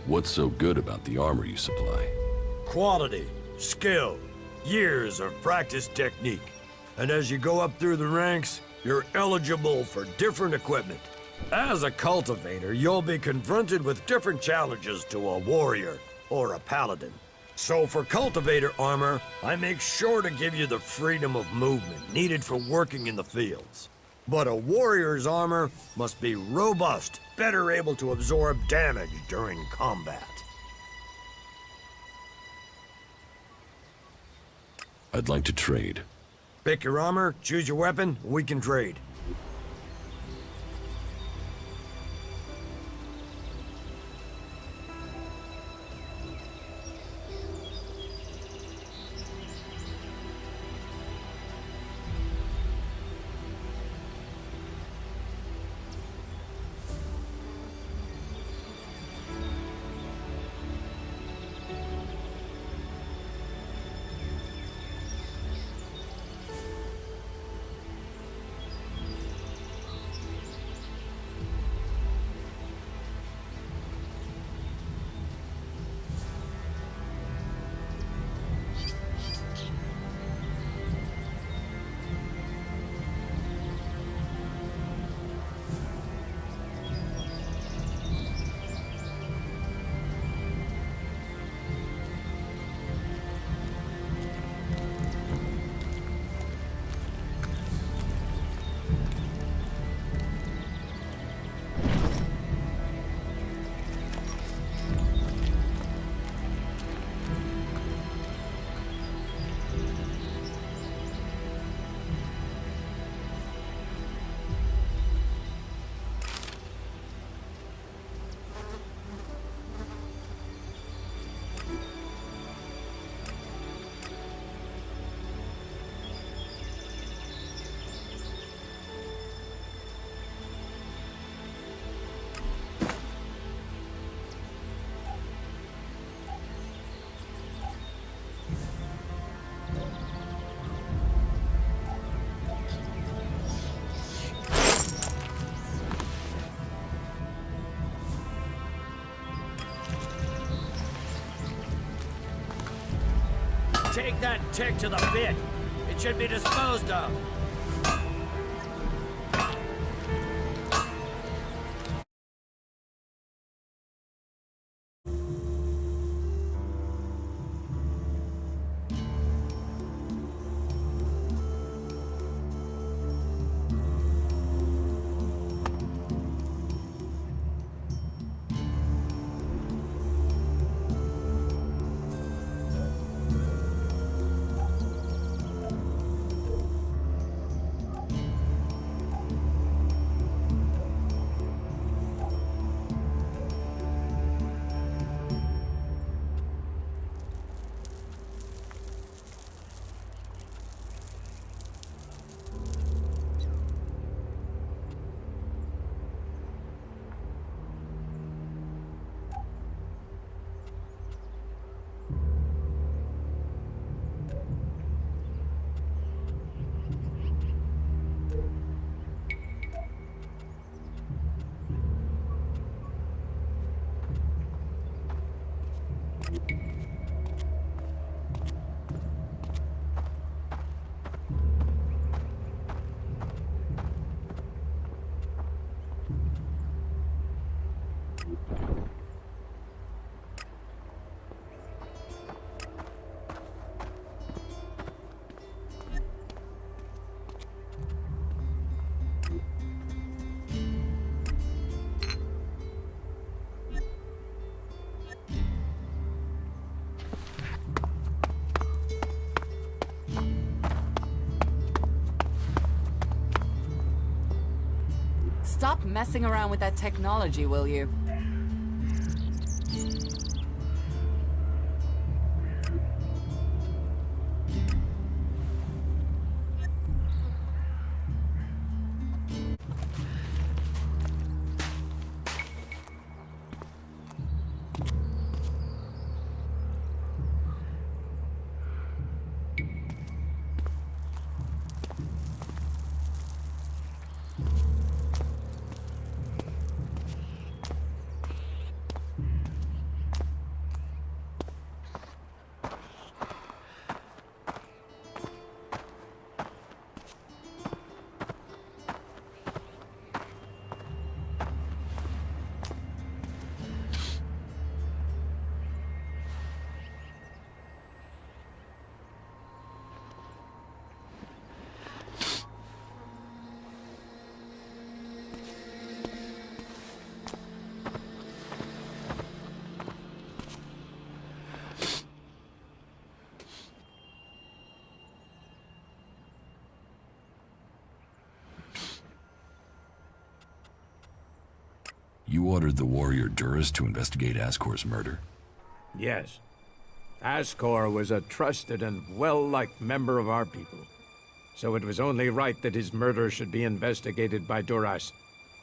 What's so good about the armor you supply? quality, skill, years of practice technique. And as you go up through the ranks, you're eligible for different equipment. As a cultivator, you'll be confronted with different challenges to a warrior or a paladin. So for cultivator armor, I make sure to give you the freedom of movement needed for working in the fields. But a warrior's armor must be robust, better able to absorb damage during combat. I'd like to trade. Pick your armor, choose your weapon, we can trade. Take that tick to the pit. It should be disposed of. Stop messing around with that technology, will you? You ordered the warrior Duras to investigate Ascor's murder? Yes. Ascor was a trusted and well-liked member of our people. So it was only right that his murder should be investigated by Duras.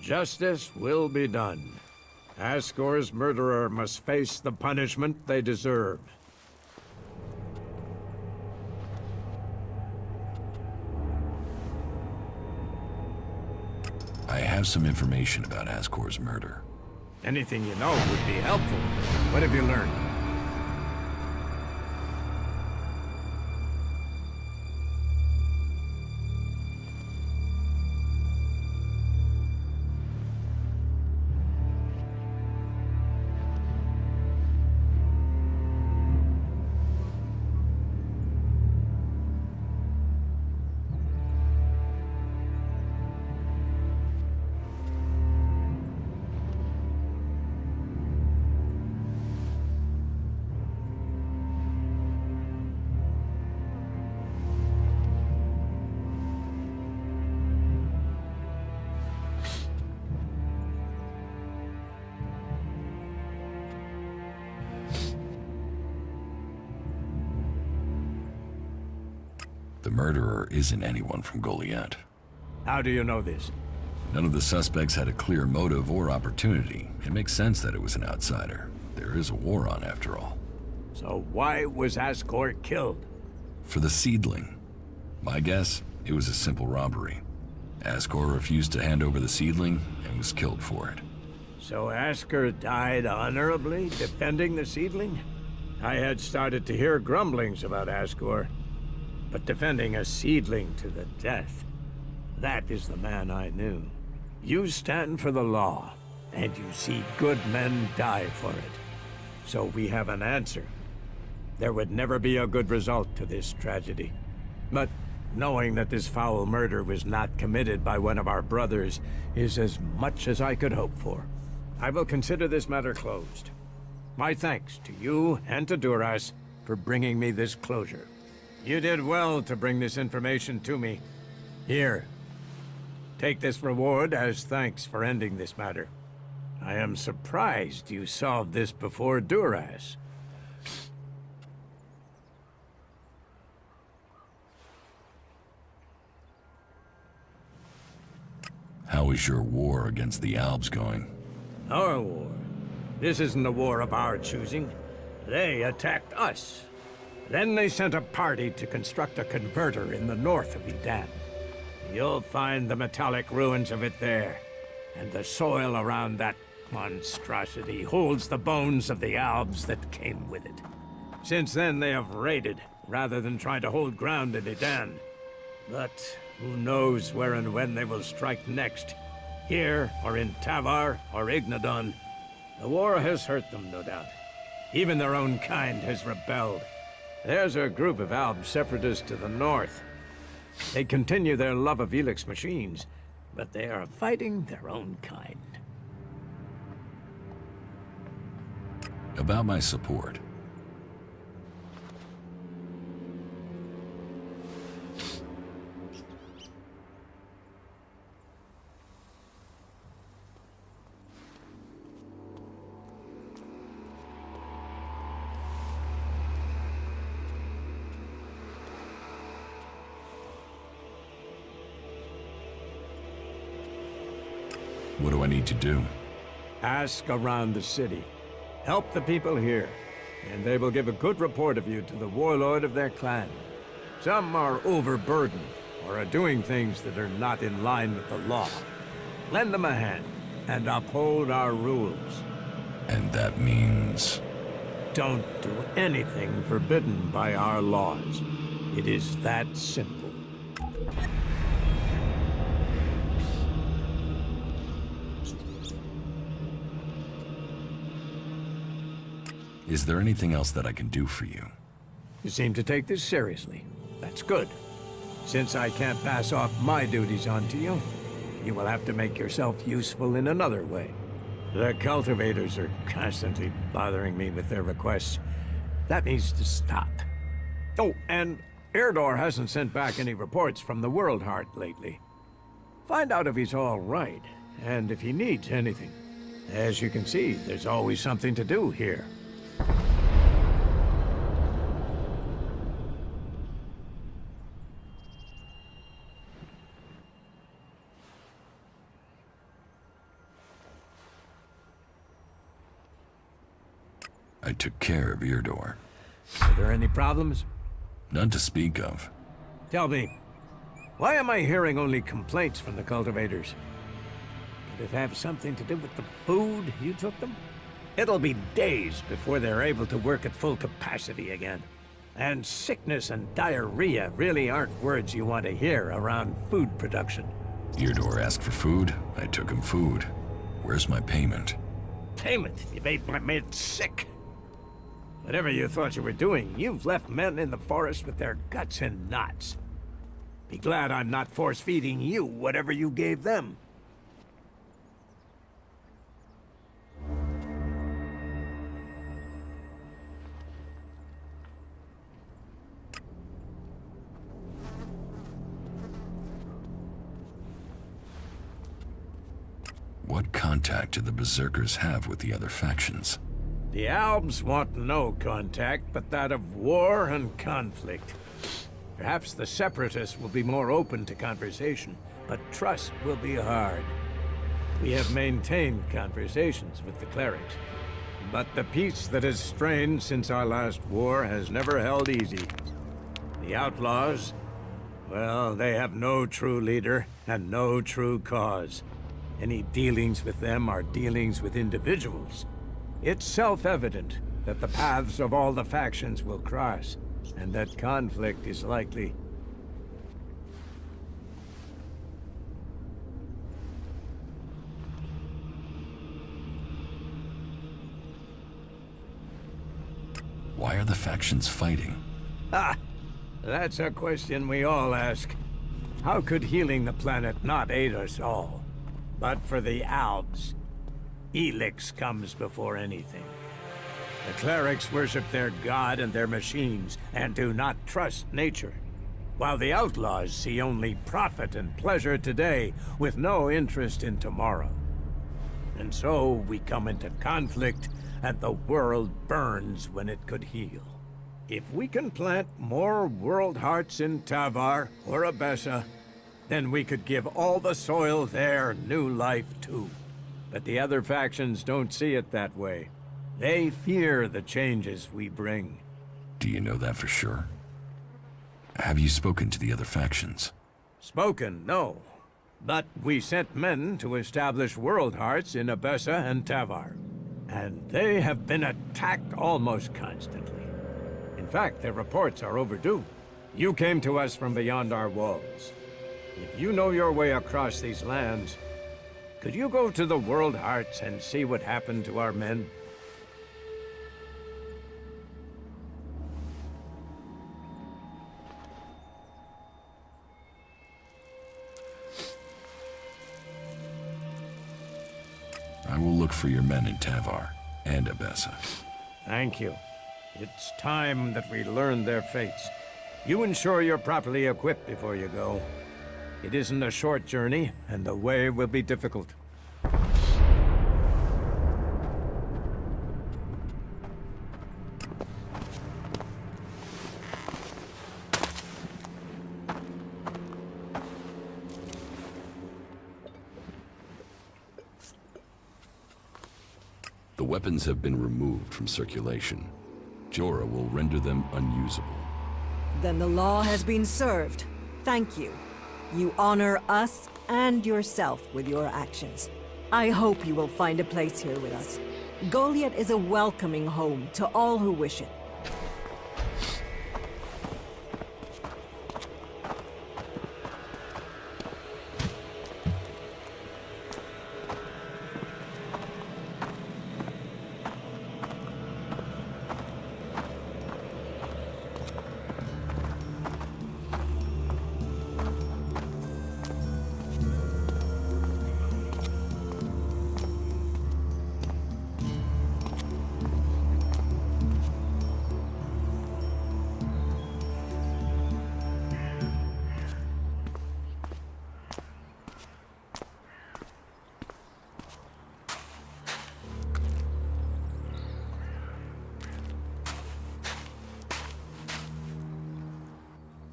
Justice will be done. Ascor's murderer must face the punishment they deserve. I have some information about Ascor's murder. Anything you know would be helpful. What have you learned? The murderer isn't anyone from Goliath. How do you know this? None of the suspects had a clear motive or opportunity. It makes sense that it was an outsider. There is a war on, after all. So why was Ascor killed? For the seedling. My guess, it was a simple robbery. Ascor refused to hand over the seedling and was killed for it. So Ascor died honorably, defending the seedling? I had started to hear grumblings about Ascor. But defending a seedling to the death, that is the man I knew. You stand for the law, and you see good men die for it. So we have an answer. There would never be a good result to this tragedy. But knowing that this foul murder was not committed by one of our brothers is as much as I could hope for. I will consider this matter closed. My thanks to you and to Duras for bringing me this closure. You did well to bring this information to me. Here, take this reward as thanks for ending this matter. I am surprised you solved this before Duras. How is your war against the Albs going? Our war? This isn't a war of our choosing. They attacked us. Then they sent a party to construct a converter in the north of Edan. You'll find the metallic ruins of it there, and the soil around that monstrosity holds the bones of the Albs that came with it. Since then, they have raided, rather than try to hold ground in Edan. But who knows where and when they will strike next? Here, or in Tavar, or Ignadon. The war has hurt them, no doubt. Even their own kind has rebelled. There's a group of Alb separatists to the north. They continue their love of ELEX machines, but they are fighting their own kind. About my support. What do I need to do? Ask around the city. Help the people here, and they will give a good report of you to the warlord of their clan. Some are overburdened, or are doing things that are not in line with the law. Lend them a hand, and uphold our rules. And that means... Don't do anything forbidden by our laws. It is that simple. Is there anything else that I can do for you? You seem to take this seriously. That's good. Since I can't pass off my duties onto you, you will have to make yourself useful in another way. The cultivators are constantly bothering me with their requests. That needs to stop. Oh, and Erdor hasn't sent back any reports from the World Heart lately. Find out if he's all right, and if he needs anything. As you can see, there's always something to do here. I took care of your door. Are there any problems? None to speak of. Tell me, why am I hearing only complaints from the cultivators? Could it have something to do with the food you took them? It'll be days before they're able to work at full capacity again. And sickness and diarrhea really aren't words you want to hear around food production. Your door asked for food, I took him food. Where's my payment? Payment? You made my men sick. Whatever you thought you were doing, you've left men in the forest with their guts in knots. Be glad I'm not force-feeding you whatever you gave them. What contact do the Berserkers have with the other factions? The Albs want no contact but that of war and conflict. Perhaps the Separatists will be more open to conversation, but trust will be hard. We have maintained conversations with the clerics, but the peace that has strained since our last war has never held easy. The outlaws, well, they have no true leader and no true cause. Any dealings with them are dealings with individuals. It's self-evident that the paths of all the factions will cross, and that conflict is likely. Why are the factions fighting? Ah, that's a question we all ask. How could healing the planet not aid us all? But for the Albs, ELEX comes before anything. The clerics worship their god and their machines, and do not trust nature. While the outlaws see only profit and pleasure today, with no interest in tomorrow. And so we come into conflict, and the world burns when it could heal. If we can plant more world hearts in Tavar or Abessa, then we could give all the soil there new life too. But the other factions don't see it that way. They fear the changes we bring. Do you know that for sure? Have you spoken to the other factions? Spoken, no. But we sent men to establish world hearts in Abessa and Tavar. And they have been attacked almost constantly. In fact, their reports are overdue. You came to us from beyond our walls. If you know your way across these lands, could you go to the World Hearts and see what happened to our men? I will look for your men in Tavar and Abessa. Thank you. It's time that we learn their fates. You ensure you're properly equipped before you go. It isn't a short journey, and the way will be difficult. The weapons have been removed from circulation. Jorah will render them unusable. Then the law has been served. Thank you. You honor us and yourself with your actions. I hope you will find a place here with us. Goliath is a welcoming home to all who wish it.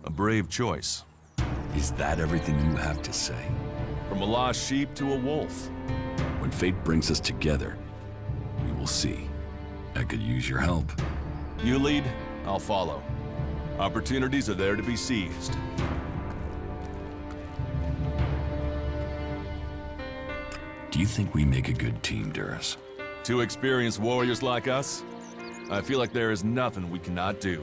A brave choice. Is that everything you have to say? From a lost sheep to a wolf. When fate brings us together, we will see. I could use your help. You lead, I'll follow. Opportunities are there to be seized. Do you think we make a good team, Duras? Two experienced warriors like us? I feel like there is nothing we cannot do.